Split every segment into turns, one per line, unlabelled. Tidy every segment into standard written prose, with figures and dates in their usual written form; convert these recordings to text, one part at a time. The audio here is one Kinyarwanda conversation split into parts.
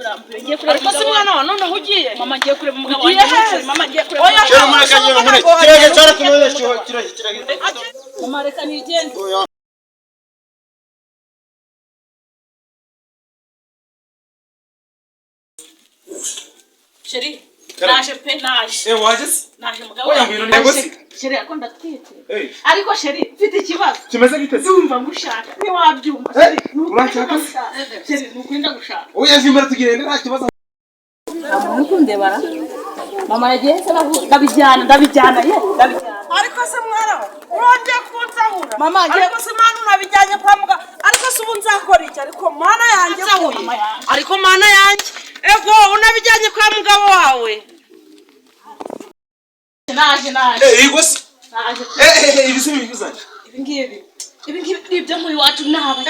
birambuye ngiye kureba
ariko se mwana wa none ugiye
mama ngiye kureba umugabo wanjye mama ngiye kureba
Sheri murakagera muri kirage cyara kunoye kirage
mama reka nigende Sheri naje pe naje
wajese
naje mugabo
oya ngwino ntego si
Sheri akunda twite ariko Sheri mfite ikibazo
kimeze gite
zumva ngushaka ni wabyumva
urashaka
Sheri nukwenda gushaka
oya zimbara tugirende nta kibazo
Nukundebara mama yagiye se ndabijyana ye
ariko se mwana urongeye kunsahura
mama
ariko se mana unabijyanye kwa muganga ariko se ubu nzakora iki ariko mana yanjye ariko mana yanjye ego unabijyanye kwa mugabo wawe
naje
igose ibisimi biguzanye
ibingibi nibyo muri wacu naba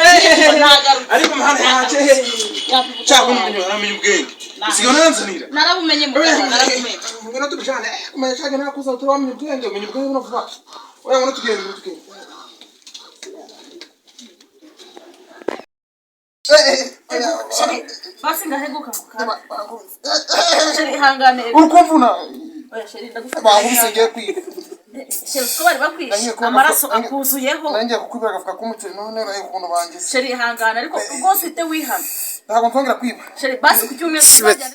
ariko mahana yaje cyangwa umenye ubwenge usigana nanzanira
narabumenye mu narabumenye
ngona tubijane kumenya cyane nakuza turwamenye ubwenge umenye ubwenge unavuga oya ngona tugende
basi ngaheguka mukaba Sheri hangane
ukumvuna
oya Sheri ndagufata
bahumsengeye kwiga
Sheri ko bari bakwishe amaraso akuzuyeho
nanjye kukwibira gafuka k'umuceri none uraye ukuntu banjye
Sheri hangane ariko rwose ufite wihana
ntabwo ntongera kwiba
Sheri basi kucyumeza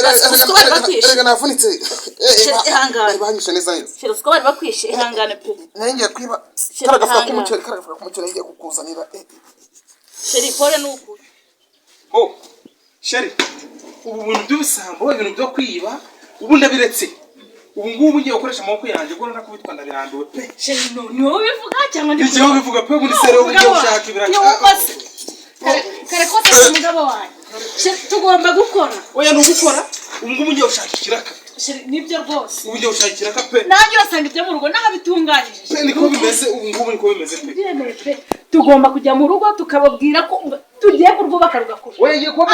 basi ko bari bakwishe
erega navunitse
Sheri hangane
banyishe neza neza
Sheri ko bari bakwishe ihangane pe
nanjye kwiba karagafuka k'umuceri ngiye kukuzanira
Sheri pole nuko
Sheri ubu bintu by'ubusambo ibintu byo kwiba ubu ndabiretse ubu ngubu ngiye gukoresha amaboko yanjye ubwo nakubitwa ndabirambiwe pe
Sheri ni wowe bivuga cyangwa ndi
Icyo bivuga pe muri sere uburyo ushaka ibiraka
kare ko umugabo wanjye Sheri tugomba gukora
oya ntugukora ubu ngubu ngiye gushaka ikiraka
Sheri nibyo rwose
ubu ngiye gushaka ikiraka pe
nanjye urasanga ibyo mu rugo naho bitunganyije
pe niko bimeze ubu ngubu niko bimeze pe
tugomba kujya mu rugo tukababwira ko tugiye kurwubaka rugakora
oya ngiye kuba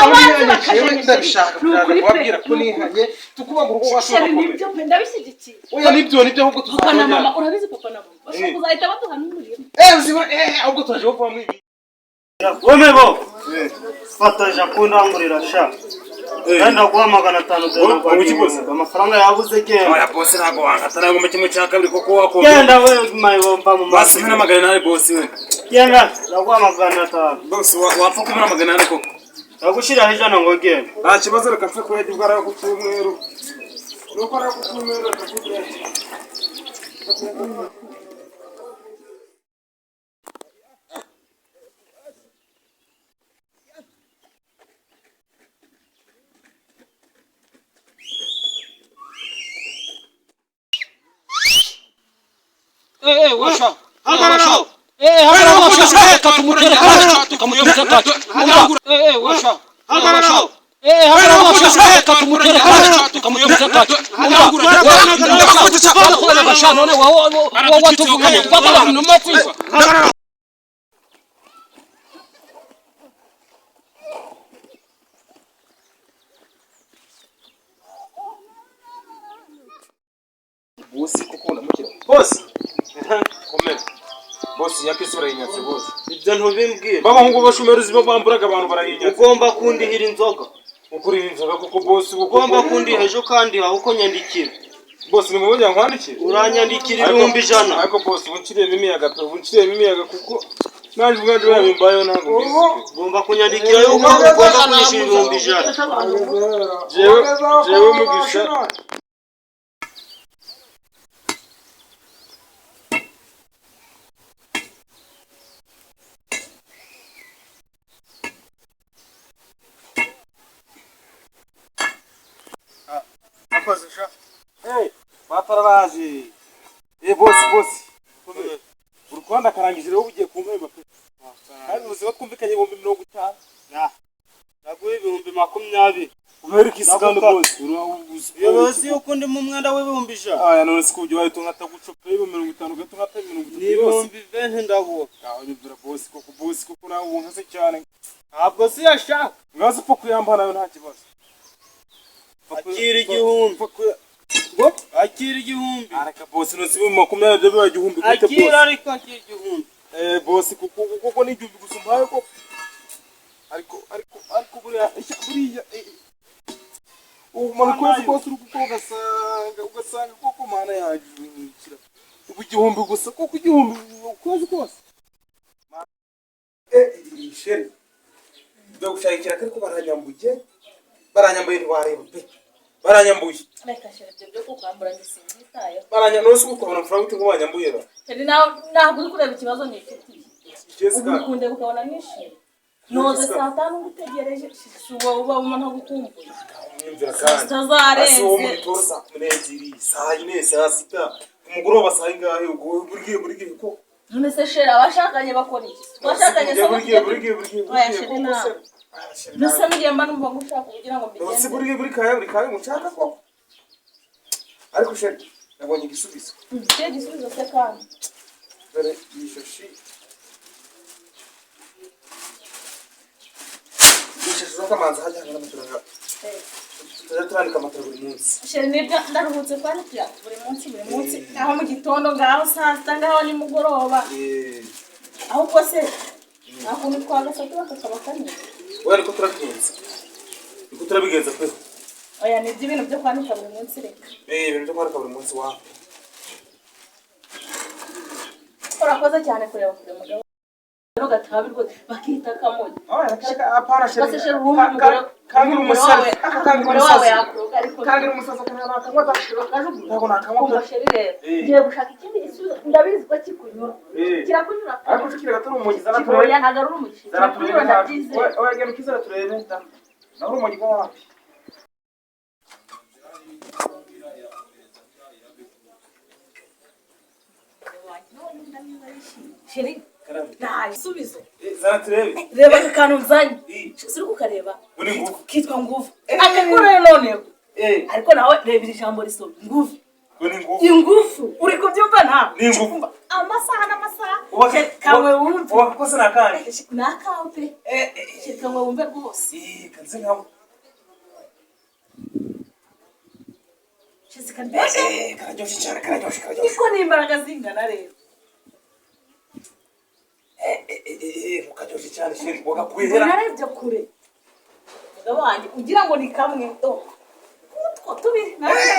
yewe ndabishaka kubabwira ko nihanye tukuba mu rugo wacu
Sheri nibyo pe ndabishyigikiye
oya nibyo ahubwo
papa na mama urabizi papa na mama bashobora kuzahita baduha n'umuriro
uziba ahubwo turaje kuva muri ibi
Wemebo fataje kundangurira sha Nenda guha 500 amafaranga yabuze genda
oya boss ntago wangatana ngo kimwe cya kabiri koko wako
genda we mayomba mu
basi mina magana nari boss we
genda naguha 500
boss wapfa kumena magana nari koko
nagushira hejana ngo genda
nta kibazo reka mfe kwedi bwara ku cyumweru nuko ara ku cyumweru
washa
washa
washa katumutera katumutera washa washa katumutera katumutera washa none watuvuganye twakora numapfa
boss koko ndamukira boss komera boss yakisura yinyatse boss
ibyo ntubimbwira
babahungu bashumero zibo bamburaga abantu barayinyatse
ugomba kundihira inzoga
ukuri inzoga koko boss
ugomba kundiha ejo kandi aho uko nyandikira
boss ni mubonye nkwandikira
uranyandikira 100
ariko boss unciriyemo imiyaga kuko naje ubwanje babimbayo ntabwo
ugomba kunyandikira yuko ugomba kunyishyura 100
jewe mugisha bataraje boss urukwanda karangije rero ugiye kumpemba pe kandi ubuzima twumvikanye 50
naguye 20
ubereka isiganda boss
yose yuko ndi mu mwenda w'ibihumbi
aya none sikubyo bahita nkatagucopa 50 gato nkata
30 20 ndaguha
nibura boss koko nawe unkase cyane
ntabwo si yashaka
ngaze pfa kuyamba nayo nta kibazo
akira igihumbi akira igihumbi
areka boss no sibo 20 byo igihumbi
gute boss akira ariko akira igihumbi
boss kuko ni igihumbi gusa mpaye ko ariko buriya umara kwezi kose uri kuko ugasanga koko mana yaje ubinikira ubu igihumbi gusa koko igihumbi kwezi kose shere byo gushakira ariko baranyambuye ntiwareba pe baranyambuye
reka shere byo kukwambura ngisingitaye
nose ukubona amafaranga uti ngo banyambuye ba
kandi ntabwo uri kureba ikibazo nifitiye ukunde ukabona nishimye noze saa tanu ngutegereje uba umuntu agukumbuye
asi uwo muritora saa kumi n'ebyiri saa yine saa sita umugoroba saa ingahe burigihe ko
none se shere abashakanye bakora iki twashakanye se
burigihe
nose mugiye mba numva ngushaka kugira ngo mbigende
nose buri kaya mushaka ko ariko shere nabonye igisubizo
igisubizo se kandi
dore yishashi z'akamanzi hajyana n'amaturanga tujya turandika amatora buri munsi
shere nibyo ndaruhutse kwandikira buri munsi aho mu gitondo ngaho saa sita ngaho nimugoroba ahubwo se nta kuntu twagasatu bakakaba kane
oya niko turagenza niko turabigenza pe
oya nibyo ibintu byo kwandika buri munsi reka
ibintu byo kwandika buri munsi wawe
urakoze cyane kureba kure mugabo gatabirwa bakita kamoje
apana shere
baseshe rumwe umugore
kandi umusaza
umugore wawe yakroga ariko
kandi umusaza kana bakanywa tashiro kajugu ntabwo nakamwa
shere rero ngiye gushaka ikindi gisubizo ndabizi ko kikunyura kirakunyura
ariko tukiri gato umugiza na
oya ntago ari umugiza kirakunyura ndabyize
oya genda ukizara turebe nda naho umugiza wapi
shere nta subizo
zara turebe
reba akantu nzanye suri kukareba
uri ngufu
kitwa nguvu akakora none ariko nawe reba iri jambo riso nguvu
uri ngufu
ingufu uri kubyumva nta
ni ngufu
amasaha n'amasaha kawe wumva
wakoze nakandi
nakawe pe kawe wumva rwose
kanze nkawe
shese kandesha
karajyoshye cyane karajyoshye
iko ni imbaraga zingana rero
mukajyoshye cyane shiri wagakwihera
narebye kure mugabo wanjye ugira ngo ni kamwe utwo tubiri narebye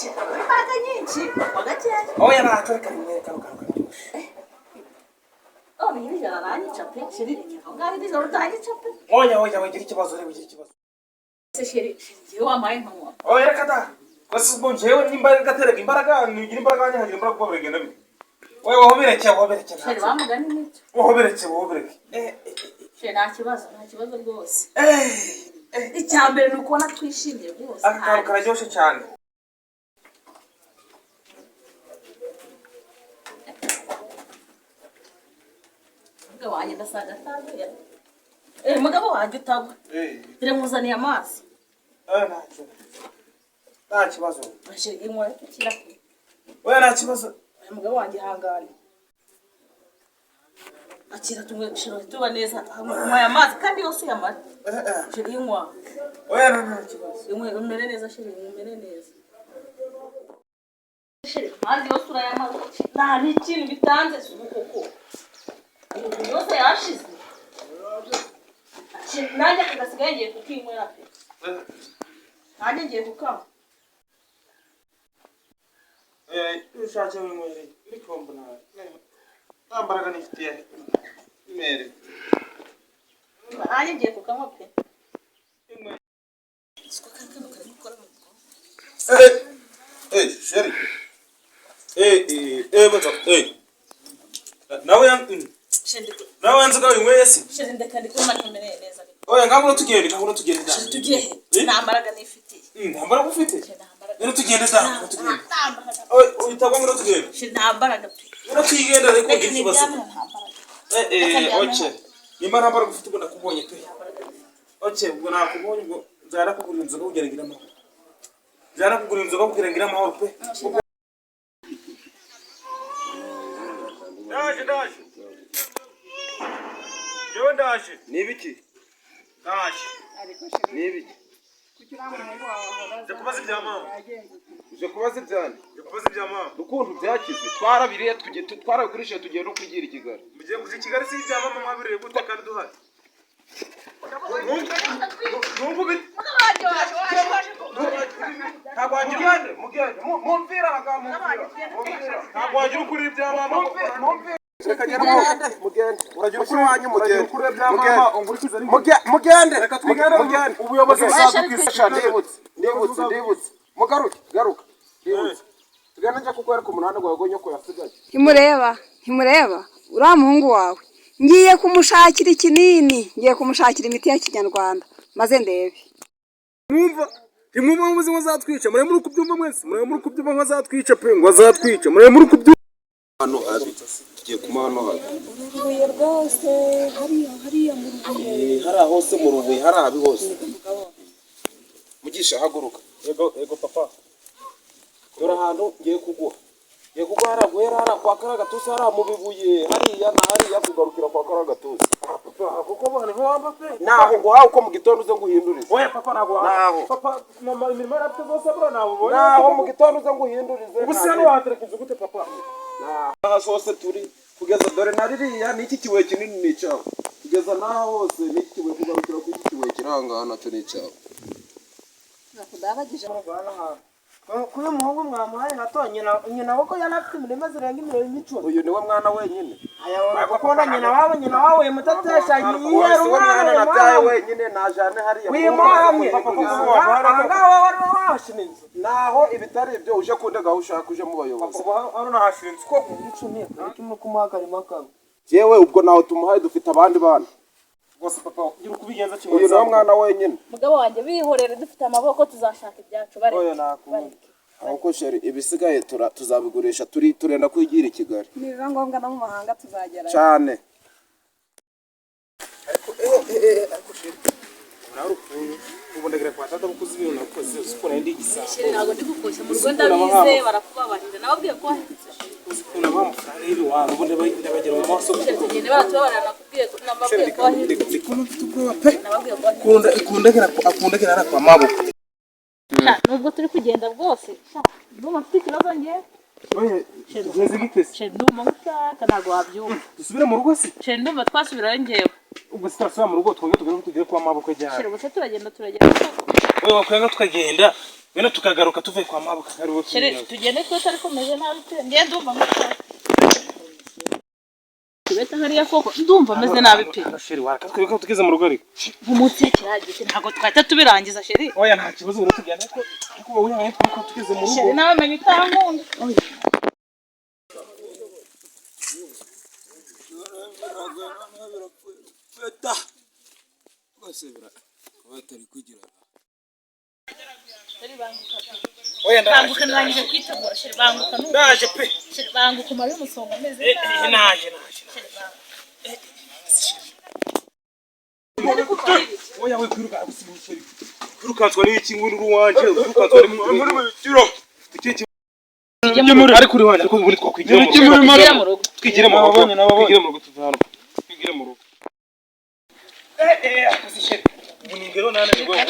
imbaraga nyinshi wagakeya
oya natwe kamwe karajyoshye
ni ijana nanyica pe shiri aho ngaho iri joro utanyica pe
oya gira ikibazo reba gira ikibazo
se shiri ngiye wamaye nkamuha
oya reka da kwasi ubwo njyewe nimbaraga gaterega imbaraga nigira imbaraga wanyahagira imbaraga kuba biragenda bite oya wahobereke
shiri bamugani n'icyo
wohobereke
shiri nta kibazo rwose icya mbere ni ukubona twishimiye rwose
aka kantu kararyoshye cyane
mugabo wanjye ndasaga ataguye mugabo wanjye utagwa dore muzaniye amazi
nta kibazo
shiri inkora tukira
oya nta kibazo
mugabo wanjye ihangane akira tuba neza mwaye amazi kandi yose yamara shiri inkwa
oya nta kibazo
umere neza shiri umere neza shiri amazi yose urayamaze nta n'ikintu bitanze koko yose yashize nanjye kagasigaye ngiye kukinywera pe nanjye ngiye kukanywa
ushatse winywere ndikumva nawe nta mbaraga nifitiye imere
nanjye ngiye kukanywa pe
sheri nawe yanzuga winyweye se
shiri ndeka ndikuma ntumereye neza
oya ngabura tugende
tugiye he nta mbaraga nifitiye
nta mbaraga ufite rero tugende da tugende uhitagwa ngo tugende
shiri nta mbaraga pe
rero twigenda ariko ngira ikibazo oke nimba nta mbaraga ufite ubwo nakubonye pe oke ubwo nakubonye ubwo nzara kugura inzoga kugira ngira amahoro nzara kugura inzoga kugira ngira amahoro pe ndaje yo ndaje
Nibiki?
ndaje
Nibiki?
ndakubaza ibya mama uje kubaza ibyane uje kubaza ibya mama ukuntu byakize twarabiriye twarabigurishije tugiye no kwigira i Kigali mugiye kuja i Kigali si ibya mama mwabiriye gute kandi duhari ntabwo wagira mumvira ntabwo wagira ukuri ibya mama mugende ubuyobozi buzadukwisha ndibutse mugaruke garuka ndibutse tugenda njya kukwereka umunani gwawe nyoko yasigaye
ntimureba uriya muhungu wawe ngiye kumushakira ikinini ngiye kumushakira imiti ya kinyarwanda maze ndebe
ntimwumva umuzi ngo azatwica murebe muri kubyumva mwese murebe muri kubyumva ngo azatwica pe ngo azatwica murebe muri kubyumva hano habi tugiye kuma hano habi
urubuye rwose hariya mu rubuye
hariya hose mu rubuye hariya habi hose mugisha haguruka yego papa dore ahantu ngiye kuguha hariya guhera hariya kwa Karagatusi hariya mu bibuye hariya na hariya kugarukira kwa Karagatusi kuko bane wamba pe naho ngo hawo uko mu gitondo uze nguhindurize oya papa nago naho papa mama imirimo yarapfe zose bro naho mu gitondo uze nguhindurize ubuse no waterekeze gute papa naho zose turi kugeza dore naririya niki kibuye kinini nicaho kugeza naho hose niki kibuye kugarukira ku iki kibuye kirangana cyo nicaho
nakudabagije
kuri umuhungu mwamuhaye hato nyina wako yanafite imirima zirenga 110
uyu niwe mwana wenyine
akakunda nyina wawe mutatesha yiyera
umwana nabyaye wenyine najane hariya
wimuhamwe ahangaho wari washininze
naho ibitari ibyo uje kundega ushaka uje mu bayobozi
hano nahashinze ko
icumi kimwe kumuhagarima kamwe
yewe ubwo naho tumuhaye dufite abandi bana
rwose papa ugira kubigenza kimwe
uyu niwe mwana wenyine
mugabo wanjye bihorere dufite amaboko tuzashaka ibyacu bareke
ahubwo sheri ibisigaye tuzabigurisha turenda kwigira i Kigali
nibiba ngombwa no mu mahanga tuzagera
cyane
ubonegera kwa tata bukuzi ibintu nakoze usukura ndi gisaka
ntabwo ndi gukoshya mu Rwanda bize barakubabarira nababwiye ko
usukura amafaranga y'ibintu ubundi bagera mu maso
tugende baratubabarira nakubwiye ko nababwiye ko
ndikuno mfite ubwoba pe akundagera ara kwa maboko
nubwo turi kugenda bwose ndumva mfite ikibazo ngiye
ugeze gitese
ndumva ngutaka ntabwo wabyumva
dusubire mu rugo se
ndumva twasubirayo ngewe
ubwo sitasubira mu rugo tugere kwa maboko cyane
ubuse turagenda
wewe wakwenga tukagenda bene tukagaruka tuvuye kwa maboko kariwo
tugende twese ariko meze nabi pe ndiye ndumva ngutaka tubeta hariya koko ndumva meze nabi pe
sheri waraka twebwe tugeze mu rugo ariko
umunsi kirageze ntabwo twahita tubirangiza sheri
oya nta kibazo ngo tugende ariko wowe yawe twako tugeze mu rugo
sheri nawe menye utankunda
feta basebra watari kugira
sheri
oya
banguka nangije kwitegura sheri banguka
ndaje pe
sheri banguka mari umusonga meze
naje oya we kwiruka gusimusheri kwirukatswa n'iki nguru ruwanje kwirukatswa muri mu bikiro ariko uri wanje ariko ubundi twakwigira mu rugo twigire mu rugo twigire mu rugo tuvana twigire mu rugo akuzisheri ubuningero nana ni wowe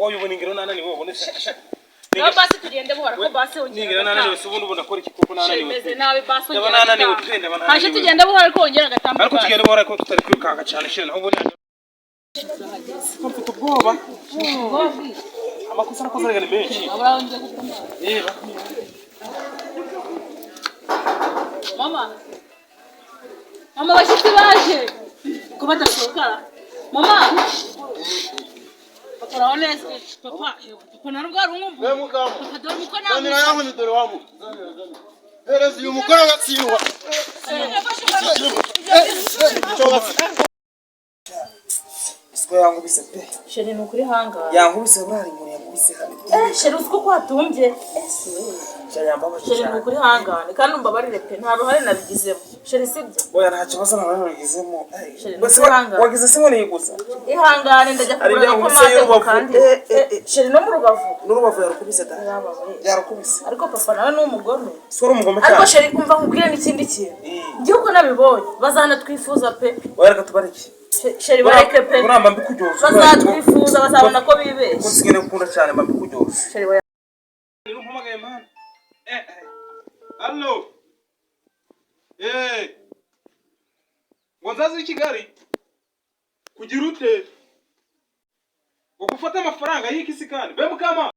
oyo ubuningero nana ni wowe ubone
no basi tugende buhara ko basi ongera
ningero nana ni ubundi ubona ko iki kuko nana ni
meze nawe basi ongera
nana ni utende bana
haje tugende buhara ko ongera gatambuka
ariko tugende buhara ko tutari kwirukanga cyane sheri naho ubone mfite ubwoba amakosa nakoze ari menshi
abaranze gukoma mama bashitsi baje ko badashoka mama bakora neza papa narugara umwumvu papa dore muko nawe
nira yangu ni dore wamu hereza uyu mukora gatsiwa
isiko yangu bise pe
sheri nukuri hanga
yankubise burari ngo yankubise hano
sheri usko kwatumbye
sheri yambabaje
sheri nukuri hanga kandi umbabarire pe nta ruhare nabigizemo sheri sibyo
oya nta kibazo nabigizemo
sheri
bose
nukuri hanga
wagize se ngo niguza
ihangane ndajya kugura ko maze kandi sheri no mu rubavu
n'urubavu yarukubise da yarakubise
ariko papa nawe ni umugome
sora umugome cyane
ariko sheri kumva nkubwire n'ikindi kintu igihugu nabibonye bazana twifuza pe
oya reka tubareke
sheri bareke pe
uramba mbikujyoza
bazatwifuza bazabona ko bibeshye
kusigene gukunda cyane mbikujyoza
sheri
Nirumpamagaye Allo. Ngo nzaze i Kigali kugira ute? Ngo gufata amafaranga y'iki sikani. Be mukama.